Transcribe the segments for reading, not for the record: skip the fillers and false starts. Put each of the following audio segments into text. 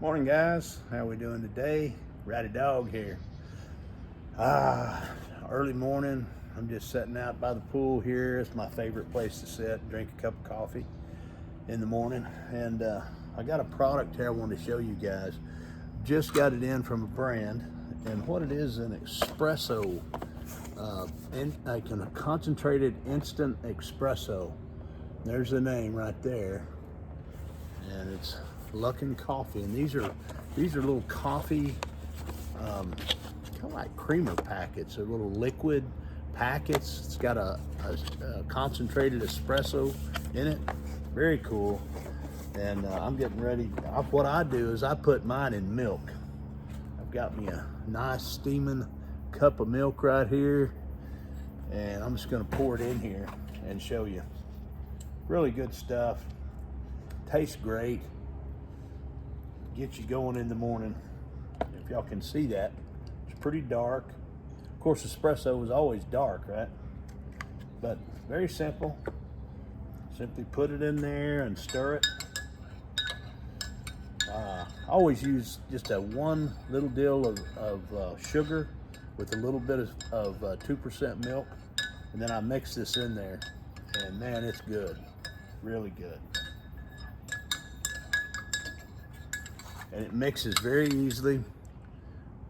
Morning guys, how we doing today? Ratty Dog here. Early morning. I'm just sitting out by the pool here. It's my favorite place to sit and drink a cup of coffee in the morning. And I got a product here I want to show you guys. Just got it in from a brand, and what it is an espresso, like a concentrated instant espresso. There's the name right there, and it's Luckin Coffee. And these are little coffee, kind of like creamer packets. They're little liquid packets. It's got a concentrated espresso in it. Very cool. And I'm getting ready. What I do is I put mine in milk. I've got me a nice steaming cup of milk right here, and I'm just going to pour it in here and show you. Really good stuff. Tastes great. Gets you going in the morning. If y'all can see that, it's pretty dark. Of course, espresso is always dark, right? But very simple. Simply put it in there and stir it. I always use just one little deal of sugar with a little bit of 2% milk, and then I mix this in there, and man, it's good, really good. And it mixes very easily.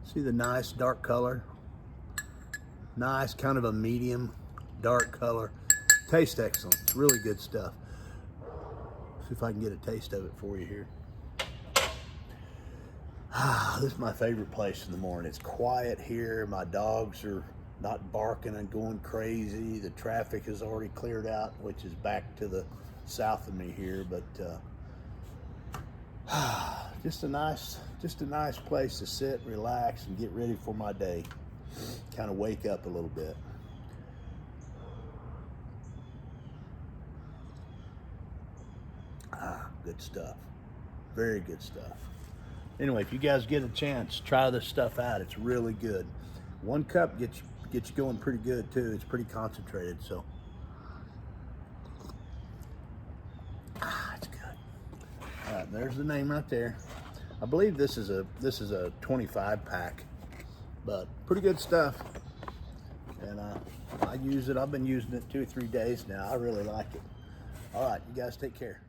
See the nice dark color? Nice, kind of a medium dark color. Tastes excellent. It's really good stuff. See if I can get a taste of it for you here. This is my favorite place in the morning. It's quiet here. My dogs are not barking and going crazy. The traffic is already cleared out, which is back to the south of me here, but just a nice place to sit, relax, and get ready for my day. Kind of wake up a little bit. Good stuff. Very good stuff. Anyway, if you guys get a chance, try this stuff out. It's really good. One cup gets you going pretty good too. It's pretty concentrated, so it's good. All right, there's the name right there. I believe this is a 25 pack, but pretty good stuff. And I use it. I've been using it 2 or 3 days now. I really like it. All right, you guys take care.